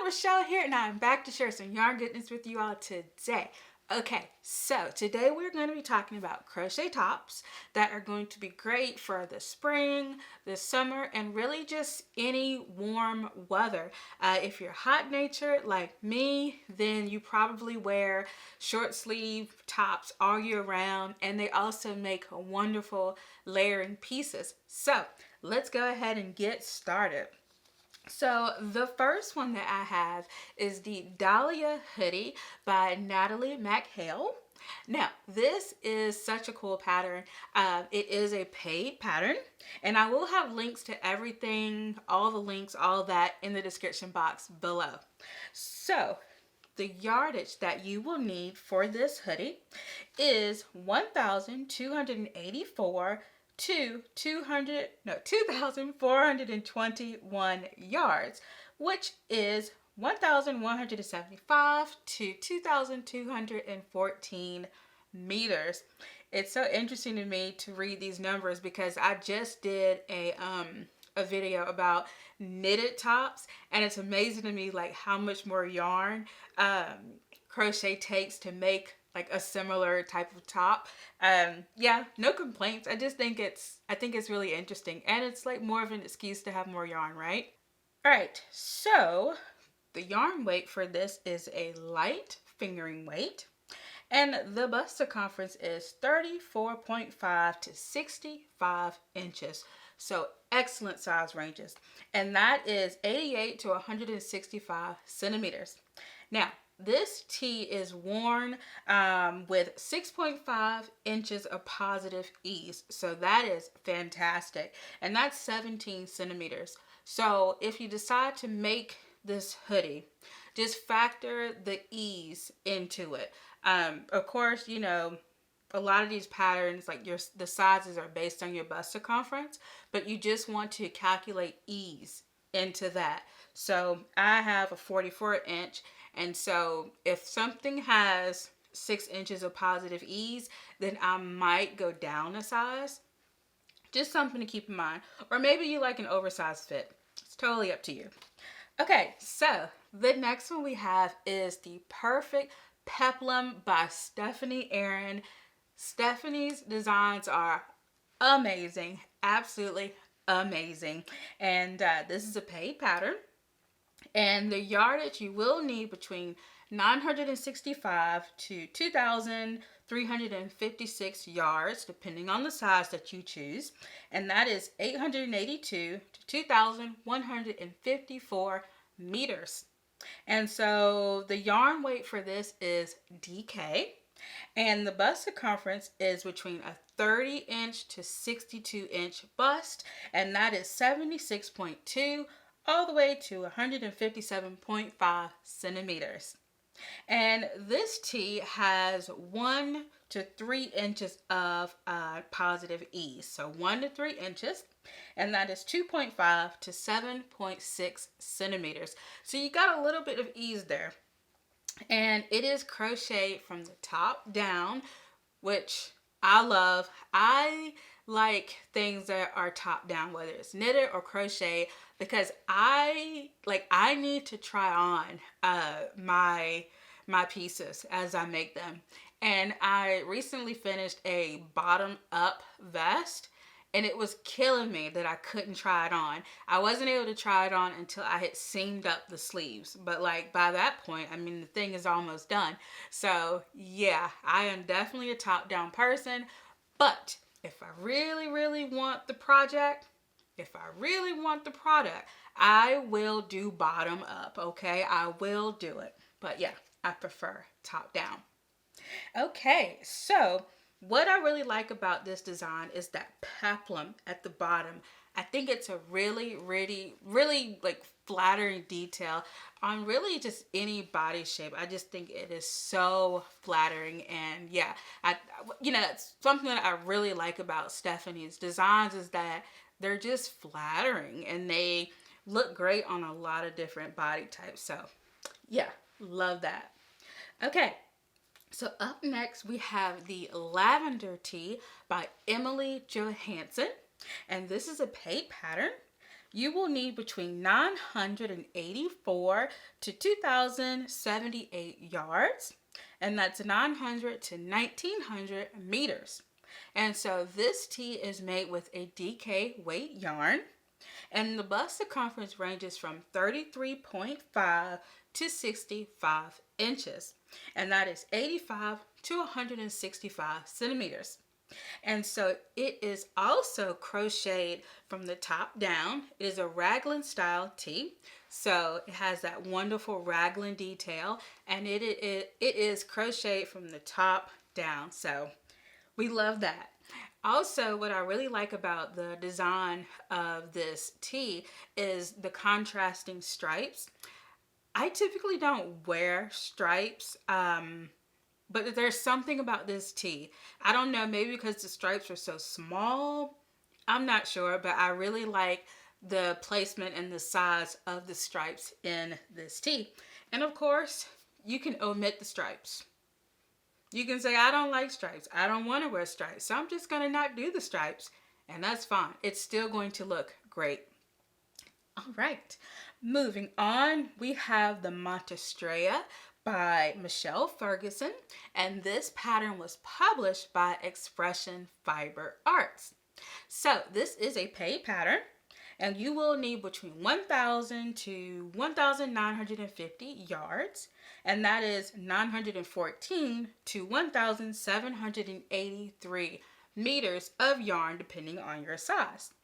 Rochelle here, and I'm back to share some yarn goodness with you all today. Okay, so today we're going to be talking about crochet tops that are going to be great for the spring, the summer, and really just any warm weather. If you're hot natured like me, then you probably wear short sleeve tops all year round, and they also make wonderful layering pieces. So let's go ahead and get started. So the first one that I have is the Dahlia Hoodie by Natalie McHale. Now, this is such a cool pattern. It is a paid pattern, and I will have links to everything, all the links, all that in the description box below. So, the yardage that you will need for this hoodie is 1,284 to 2,421 yards, which is 1,175 to 2,214 meters. It's so interesting to me to read these numbers because I just did a video about knitted tops, and it's amazing to me like how much more yarn crochet takes to make like a similar type of top. Yeah, no complaints. I think it's really interesting, and it's like more of an excuse to have more yarn, right? All right, so the yarn weight for this is a light fingering weight, and the bust circumference is 34.5 to 65 inches. So excellent size ranges, and that is 88 to 165 centimeters. Now, this tee is worn with 6.5 inches of positive ease. So that is fantastic. And that's 17 centimeters. So if you decide to make this hoodie, just factor the ease into it. Of course, you know, a lot of these patterns, like the sizes are based on your bust circumference, but you just want to calculate ease into that. So I have a 44 inch, and so if something has 6 inches of positive ease, then I might go down a size. Just something to keep in mind. Or maybe you like an oversized fit. It's totally up to you. Okay, so the next one we have is the Perfect Peplum by Stephanie Aaron. Stephanie's designs are amazing, absolutely amazing. And this is a paid pattern. And the yardage you will need between 965 to 2,356 yards, depending on the size that you choose. And that is 882 to 2,154 meters. And so the yarn weight for this is DK. And the bust circumference is between a 30 inch to 62 inch bust. And that is 76.2 all the way to 157.5 centimeters. And this tee has 1 to 3 inches of positive ease. So 1 to 3 inches, and that is 2.5 to 7.6 centimeters. So you got a little bit of ease there. And it is crocheted from the top down, which I love. I like things that are top down, whether it's knitted or crochet, because I need to try on my pieces as I make them. And I recently finished a bottom up vest, and it was killing me that I couldn't try it on. I wasn't able to try it on until I had seamed up the sleeves. But like by that point, I mean, the thing is almost done. So yeah, I am definitely a top down person. But if I really, really want the product, I will do bottom up, okay? I will do it. But yeah, I prefer top down. Okay, so what I really like about this design is that peplum at the bottom. I think it's a really, really, really like flattering detail on really just any body shape. I just think it is so flattering, and yeah, it's something that I really like about Stephanie's designs is that they're just flattering and they look great on a lot of different body types. So yeah, love that. Okay. So up next we have the Lavender Tee by Emily Johansson, and this is a paid pattern. you will need between 984 to 2,078 yards, and that's 900 to 1,900 meters. And so this tee is made with a DK weight yarn, and the bust circumference ranges from 33.5 to 65 inches, and that is 85 to 165 centimeters. And so it is also crocheted from the top down. It is a raglan style tee. So it has that wonderful raglan detail, and it is crocheted from the top down. So we love that. Also, what I really like about the design of this tee is the contrasting stripes. I typically don't wear stripes, but there's something about this tee. I don't know, maybe because the stripes are so small. I'm not sure, but I really like the placement and the size of the stripes in this tee. And of course, you can omit the stripes. You can say, I don't like stripes. I don't want to wear stripes. So I'm just going to not do the stripes. And that's fine. It's still going to look great. All right. Moving on, we have the Montestraya by Michelle Ferguson. And this pattern was published by Expression Fiber Arts. So this is a paid pattern. And you will need between 1,000 to 1,950 yards. And that is 914 to 1,783 meters of yarn, depending on your size.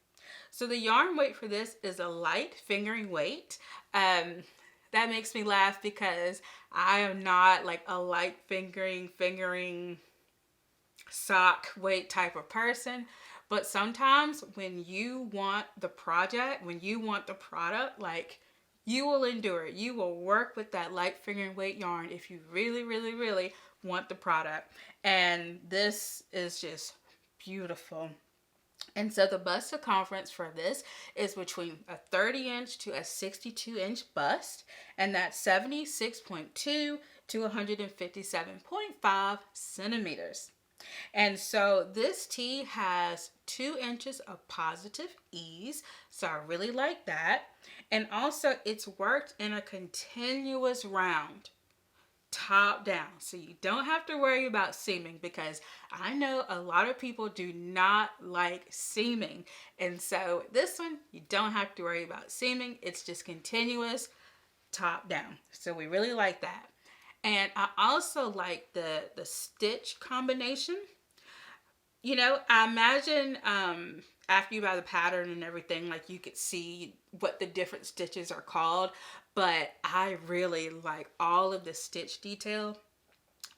So the yarn weight for this is a light fingering weight. That makes me laugh because I am not like a light fingering sock weight type of person. But sometimes when you want the project, when you want the product, like, you will endure it. You will work with that light fingering weight yarn if you really, really, really want the product. And this is just beautiful. And so the bust circumference for this is between a 30-inch to a 62-inch bust. And that's 76.2 to 157.5 centimeters. And so this tee has 2 inches of positive ease, so I really like that. And also it's worked in a continuous round, top down, so you don't have to worry about seaming, because I know a lot of people do not like seaming. And so this one, you don't have to worry about seaming. It's just continuous, top down. So we really like that. And I also like the stitch combination. You know, I imagine after you buy the pattern and everything, like, you could see what the different stitches are called. But I really like all of the stitch detail.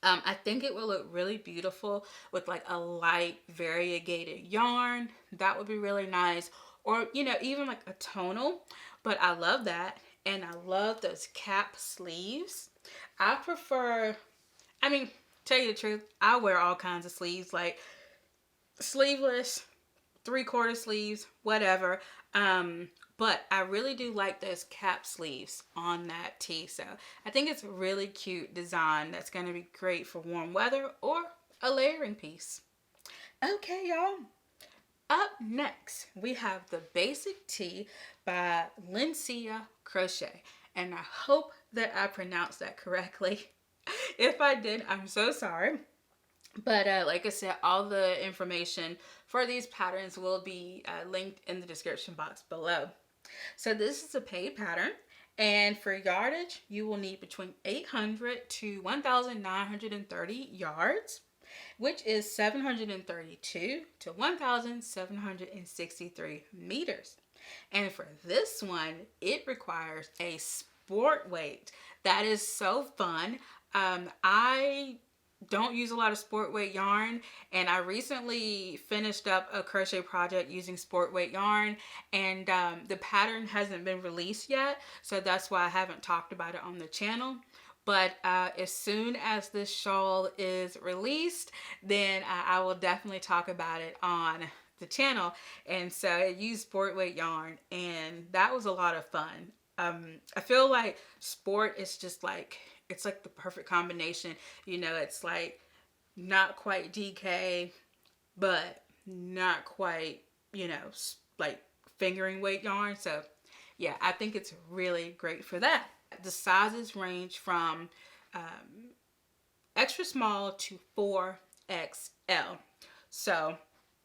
I think it will look really beautiful with like a light variegated yarn. That would be really nice. Or, you know, even like a tonal. But I love that. And I love those cap sleeves. I prefer, I mean, tell you the truth, I wear all kinds of sleeves, like sleeveless, 3/4 sleeves, whatever. But I really do like those cap sleeves on that tee. So I think it's a really cute design that's going to be great for warm weather or a layering piece. Okay, y'all. Up next, we have the Basic Tee by Lincia Crochet. And I hope that I pronounced that correctly. If I did, I'm so sorry. But like I said, all the information for these patterns will be linked in the description box below. So this is a paid pattern. And for yardage, you will need between 800 to 1,930 yards, which is 732 to 1,763 meters. And for this one, it requires a sport weight. That is so fun. I don't use a lot of sport weight yarn, and I recently finished up a crochet project using sport weight yarn, and the pattern hasn't been released yet, so that's why I haven't talked about it on the channel. But as soon as this shawl is released, then I will definitely talk about it on the channel. And so I used sport weight yarn, and that was a lot of fun. I feel like sport is just like, it's like the perfect combination. You know, it's like not quite DK, but not quite, you know, like fingering weight yarn. So yeah, I think it's really great for that. The sizes range from extra small to 4XL. So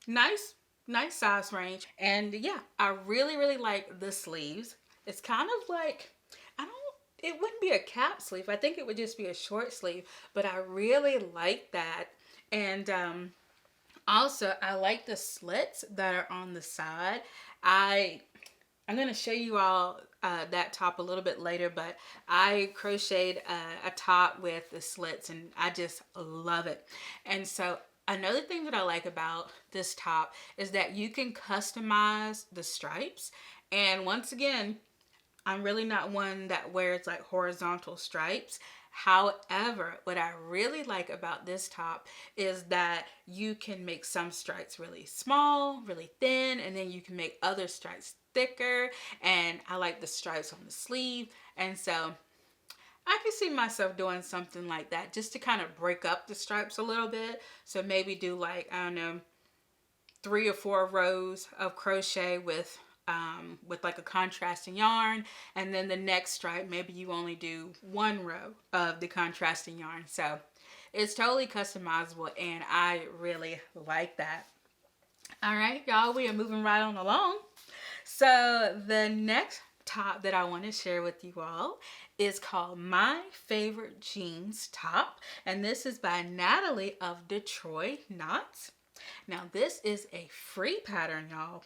nice, nice size range. And yeah, I really, really like the sleeves. It's kind of like, it wouldn't be a cap sleeve. I think it would just be a short sleeve, but I really like that. And also, I like the slits that are on the side. I'm going to show you all that top a little bit later, but I crocheted a top with the slits and I just love it. And so another thing that I like about this top is that you can customize the stripes. And once again, I'm really not one that wears like horizontal stripes. However, what I really like about this top is that you can make some stripes really small, really thin, and then you can make other stripes thicker. And I like the stripes on the sleeve. And so I can see myself doing something like that just to kind of break up the stripes a little bit. So maybe do like, I don't know, 3 or 4 rows of crochet with like a contrasting yarn, and then the next stripe maybe you only do 1 row of the contrasting yarn. So it's totally customizable and I really like that. All right, y'all, we are moving right on along. So the next top that I want to share with you all is called My Favorite Jeans Top, and this is by Natalie of Detroit Knots. Now this is a free pattern, y'all.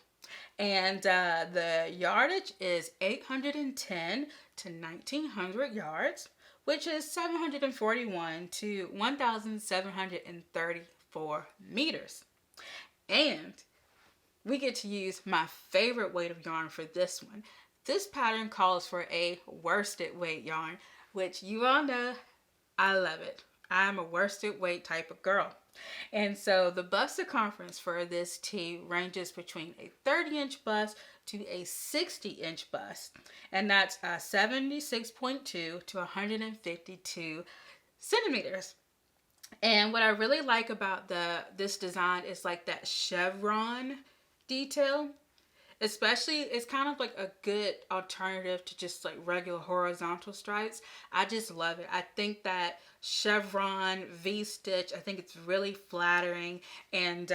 And the yardage is 810 to 1900 yards, which is 741 to 1734 meters. And we get to use my favorite weight of yarn for this one. This pattern calls for a worsted weight yarn, which you all know I love it. I'm a worsted weight type of girl. And so the bust circumference for this tee ranges between a 30-inch bust to a 60-inch bust. And that's 76.2 to 152 centimeters. And what I really like about this design is like that chevron detail. Especially, it's kind of like a good alternative to just like regular horizontal stripes. I just love it. I think that chevron V-stitch, I think it's really flattering. And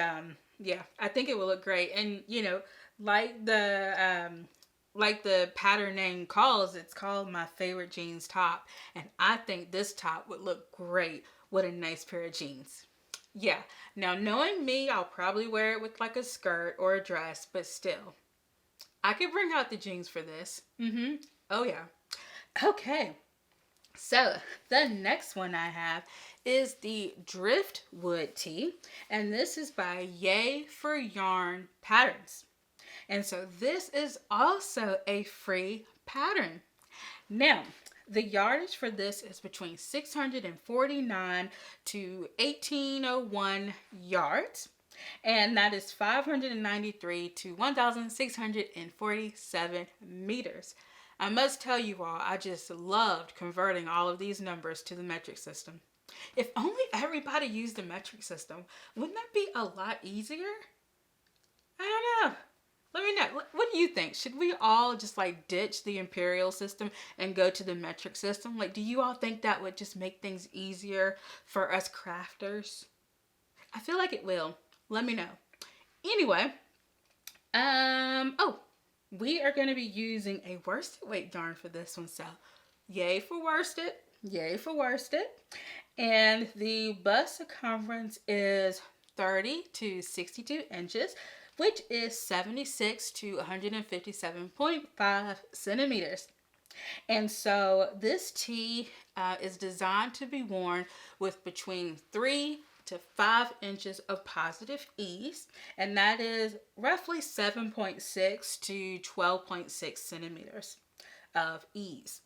yeah, I think it will look great. And you know, like the pattern name calls, it's called My Favorite Jeans Top. And I think this top would look great with a nice pair of jeans. Yeah, now knowing me, I'll probably wear it with like a skirt or a dress, but still, I could bring out the jeans for this. Oh yeah. Okay. So the next one I have is the Driftwood tee. And this is by Yay for Yarn Patterns. And so this is also a free pattern. Now, the yardage for this is between 649 to 1801 yards. And that is 593 to 1,647 meters. I must tell you all, I just loved converting all of these numbers to the metric system. If only everybody used the metric system, wouldn't that be a lot easier? I don't know. Let me know. What do you think? Should we all just like ditch the imperial system and go to the metric system? Like, do you all think that would just make things easier for us crafters? I feel like it will. Let me know. Anyway, we are going to be using a worsted weight yarn for this one. So, yay for worsted. Yay for worsted. And the bust circumference is 30 to 62 inches, which is 76 to 157.5 centimeters. And so this tee is designed to be worn with between 3 to 5 inches of positive ease, and that is roughly 7.6 to 12.6 centimeters of ease.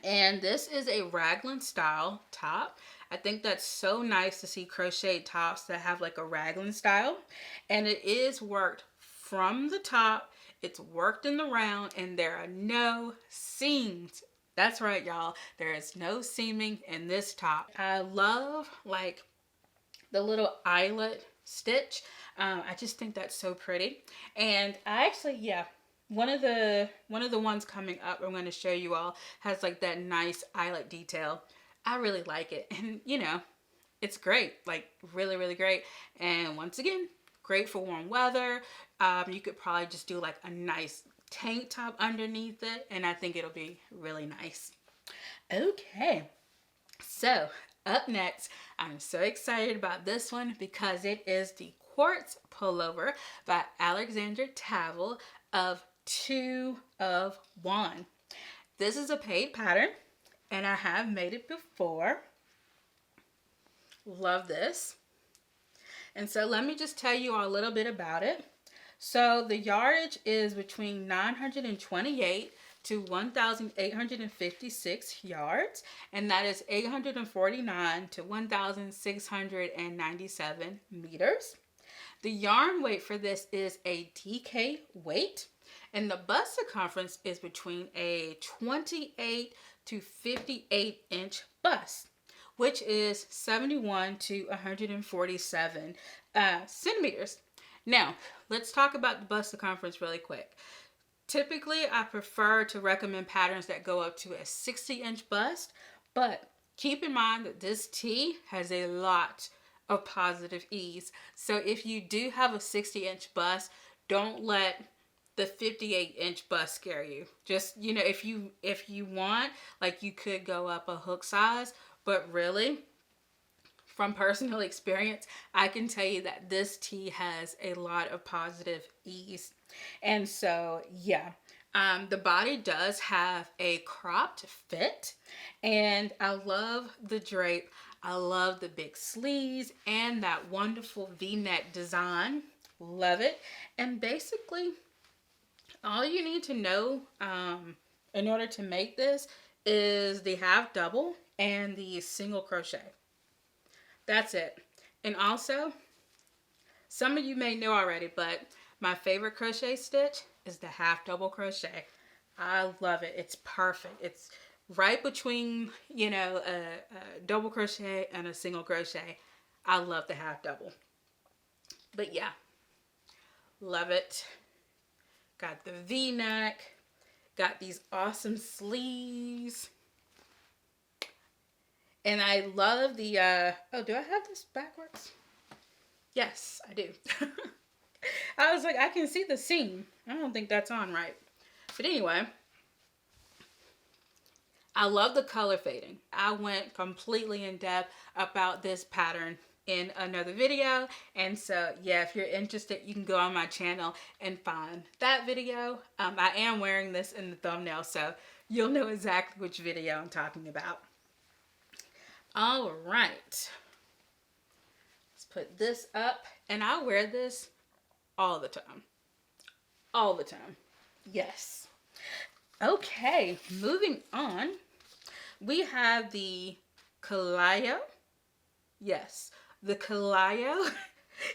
And this is a raglan style top. I think that's so nice to see crocheted tops that have like a raglan style, and it is worked from the top, it's worked in the round, and there are no seams. That's right, y'all, there is no seaming in this top. I love like the little eyelet stitch. I just think that's so pretty. And I actually, yeah, One of the ones coming up I'm going to show you all has like that nice eyelet detail. I really like it, and it's great, like really, really great. And once again, great for warm weather. You could probably just do like a nice tank top underneath it, and I think it'll be really nice. Okay, so up next, I'm so excited about this one because it is the Quartz Pullover by Alexandra Tavel of 2 of 1. This is a paid pattern, and I have made it before. Love this. And so let me just tell you all a little bit about it. So the yardage is between 928 to 1,856 yards, and that is 849 to 1,697 meters. The yarn weight for this is a DK weight, and the bust circumference is between a 28 to 58 inch bust, which is 71 to 147 centimeters. Now, let's talk about the bust circumference really quick. Typically, I prefer to recommend patterns that go up to a 60-inch bust, but keep in mind that this tee has a lot of positive ease. So if you do have a 60-inch bust, don't let the 58-inch bust scare you. Just, if you want, like, you could go up a hook size, but really, from personal experience, I can tell you that this tee has a lot of positive ease. And so, yeah, the body does have a cropped fit, and I love the drape. I love the big sleeves and that wonderful V-neck design. Love it. And basically, all you need to know in order to make this is the half double and the single crochet. That's it. And also, some of you may know already, but my favorite crochet stitch is the half double crochet. I love it. It's perfect. It's right between, a double crochet and a single crochet. I love the half double. But yeah, love it. Got the V-neck. Got these awesome sleeves. And I love the, oh, do I have this backwards? Yes, I do. I was like, I can see the seam. I don't think that's on right. But anyway, I love the color fading. I went completely in depth about this pattern in another video. And so, yeah, if you're interested, you can go on my channel and find that video. I am wearing this in the thumbnail, so you'll know exactly which video I'm talking about. All right, let's put this up, and I wear this all the time. All the time. Yes. Okay, moving on. We have the Calayo. Yes, the Calayo.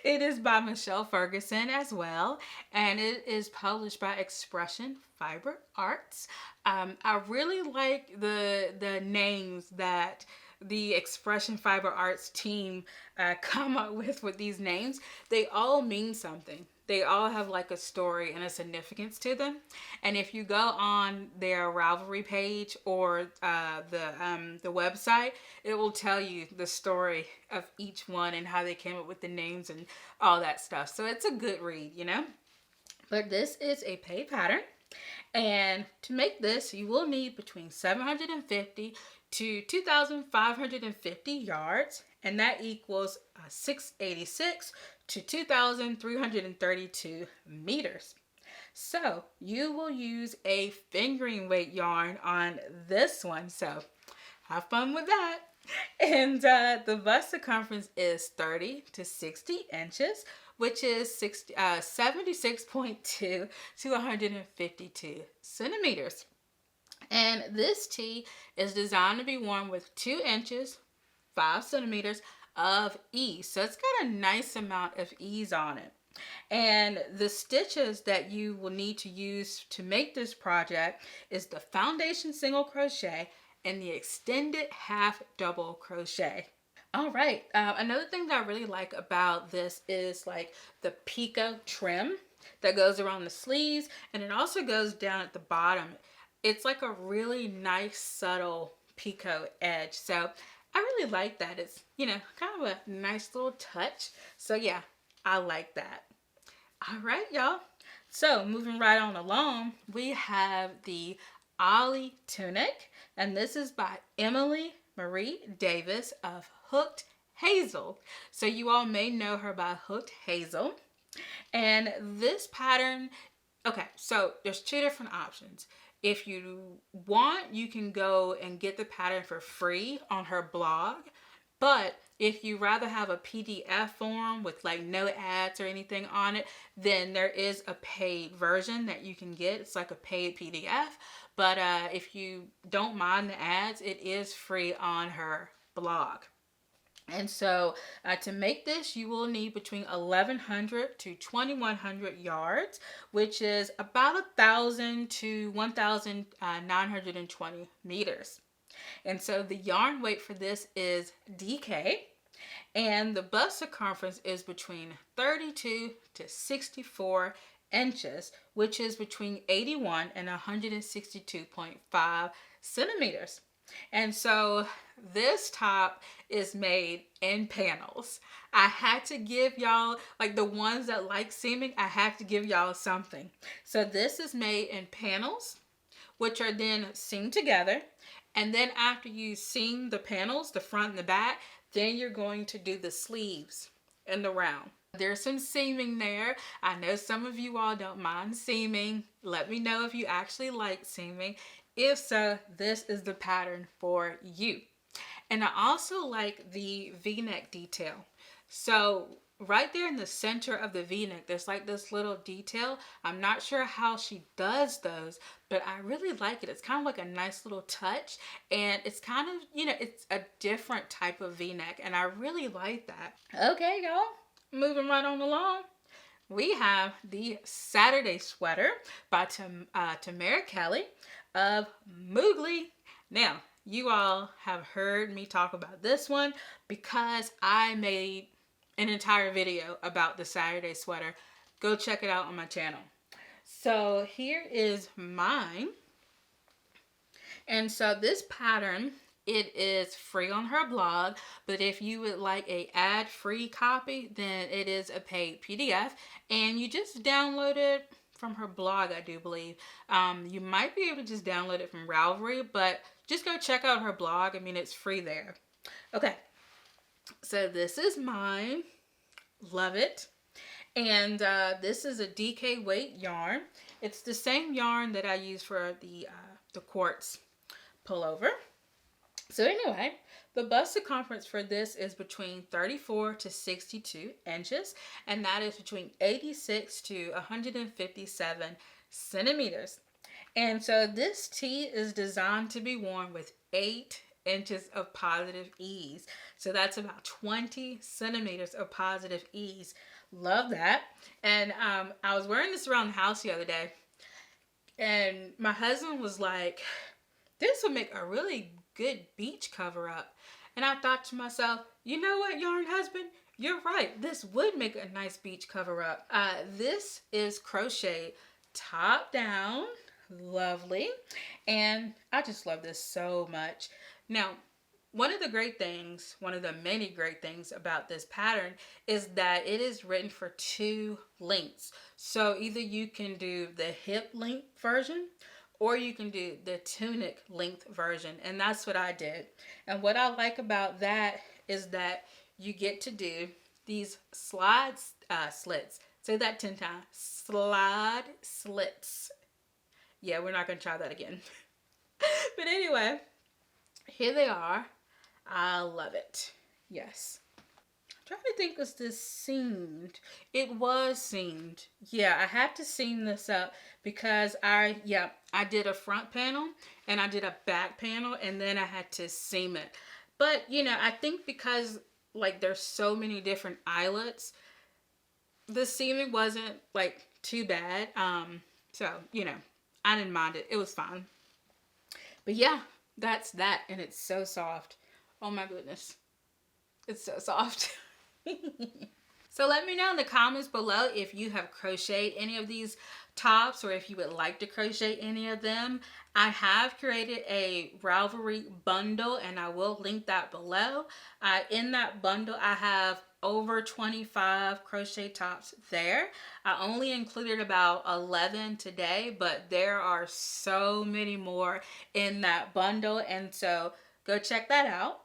It is by Michelle Ferguson as well, and it is published by Expression Fiber Arts. I really like the names that the Expression Fiber Arts team come up with these names. They all mean something. They all have like a story and a significance to them. And if you go on their Ravelry page or the website, it will tell you the story of each one and how they came up with the names and all that stuff. So it's a good read, But this is a paid pattern. And to make this, you will need between 750 to 2,550 yards, and that equals 686 to 2,332 meters. So you will use a fingering weight yarn on this one, so have fun with that. And the bust circumference is 30 to 60 inches, which is 76.2 to 152 centimeters. And this tee is designed to be worn with 2 inches, 5 centimeters of ease. So it's got a nice amount of ease on it. And the stitches that you will need to use to make this project is the foundation single crochet and the extended half double crochet. All right, another thing that I really like about this is like the picot trim. that goes around the sleeves, and it also goes down at the bottom. It's like a really nice subtle picot edge. So I really like that. It's, you know, kind of a nice little touch. So yeah, I like that. All right, y'all. So moving right on along, we have the Ollie tunic, and this is by Emily Marie Davis of Hooked Hazel. So you all may know her by Hooked Hazel. And this pattern, okay, so there's two different options. If you want, you can go and get the pattern for free on her blog. But if you rather have a PDF form with like no ads or anything on it, then there is a paid version that you can get. It's like a paid PDF. But if you don't mind the ads, it is free on her blog. And so to make this, you will need between 1,100 to 2,100 yards, which is about 1,000 to 1,920 meters. And so the yarn weight for this is DK, and the bust circumference is between 32 to 64 inches, which is between 81 and 162.5 centimeters. And so this top is made in panels. I had to give y'all, like the ones that like seaming, I have to give y'all something. So this is made in panels, which are then seamed together. And then after you seam the panels, the front and the back, then you're going to do the sleeves and the round. There's some seaming there. I know some of you all don't mind seaming. Let me know if you actually like seaming. If so, this is the pattern for you. And I also like the V-neck detail. So right there in the center of the V-neck, there's like this little detail. I'm not sure how she does those, but I really like it. It's kind of like a nice little touch, and it's kind of, you know, it's a different type of V-neck, and I really like that. Okay, y'all, moving right on along. We have the Saturday sweater by Tamara Kelly of Moogly. Now, you all have heard me talk about this one because I made an entire video about the Saturday sweater. Go check it out on my channel. So here is mine. And so this pattern, it is free on her blog, but if you would like a ad-free copy, then it is a paid PDF, and you just download it from her blog, I do believe. You might be able to just download it from Ravelry, but just go check out her blog. I mean, it's free there. Okay, so this is mine. Love it. And this is a DK weight yarn. It's the same yarn that I use for the quartz pullover. So anyway, the bust circumference for this is between 34 to 62 inches, and that is between 86 to 157 centimeters. And so this tee is designed to be worn with 8 inches of positive ease. So that's about 20 centimeters of positive ease. Love that. And I was wearing this around the house the other day, and my husband was like, this would make a really good beach cover up. And I thought to myself, you know what, yarn husband, you're right, this would make a nice beach cover up. This is crocheted top down, lovely, and I just love this so much. Now, one of the many great things about this pattern is that it is written for 2 lengths. So either you can do the hip length version, or you can do the tunic length version, and that's what I did. And what I like about that is that you get to do these slide slits. Say that 10 times. Slide slits. Yeah, we're not going to try that again. But anyway, here they are. I love it. Yes. I'm trying to think, was this seamed? It was seamed. Yeah, I had to seam this up because I did a front panel and I did a back panel, and then I had to seam it. But, you know, I think because like there's so many different eyelets, the seaming wasn't like too bad. So, you know, I didn't mind it. It was fine. But yeah, that's that, and it's so soft. Oh my goodness. It's so soft. So let me know in the comments below if you have crocheted any of these tops or if you would like to crochet any of them. I have created a Ravelry bundle and I will link that below. In that bundle, I have over 25 crochet tops there. I only included about 11 today, but there are so many more in that bundle, and so go check that out.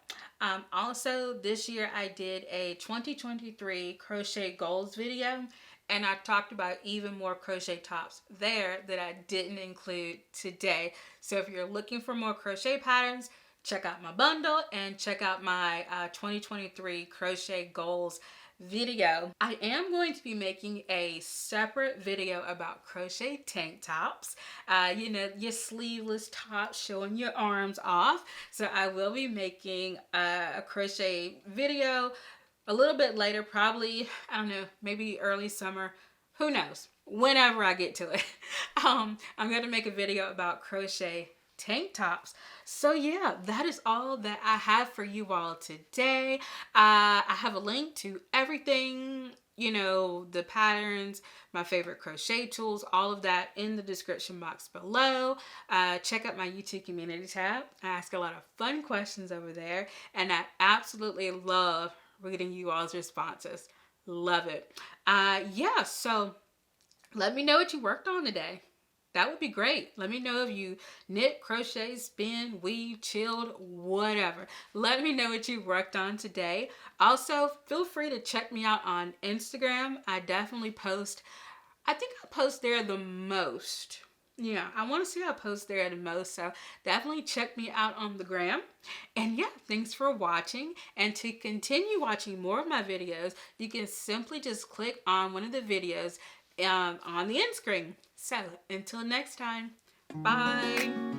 Also, this year I did a 2023 crochet goals video, and I talked about even more crochet tops there that I didn't include today. So if you're looking for more crochet patterns, check out my bundle and check out my 2023 crochet goals video. I am going to be making a separate video about crochet tank tops. You know, your sleeveless tops showing your arms off. So I will be making a crochet video a little bit later, probably, I don't know, maybe early summer, who knows, whenever I get to it. I'm going to make a video about crochet tank tops. So yeah, that is all that I have for you all today. I have a link to everything, you know, the patterns, my favorite crochet tools, all of that in the description box below. Check out my YouTube community tab. I ask a lot of fun questions over there, and I absolutely love reading you all's responses. Love it. Yeah, so let me know what you worked on today. That would be great. Let me know if you knit, crochet, spin, weave, chilled, whatever. Let me know what you worked on today. Also, feel free to check me out on Instagram. I definitely post, I think I post there the most. Yeah, I want to see I post there the most, so definitely check me out on the gram. And yeah, thanks for watching. And to continue watching more of my videos, you can simply just click on one of the videos on the end screen. So until next time, bye.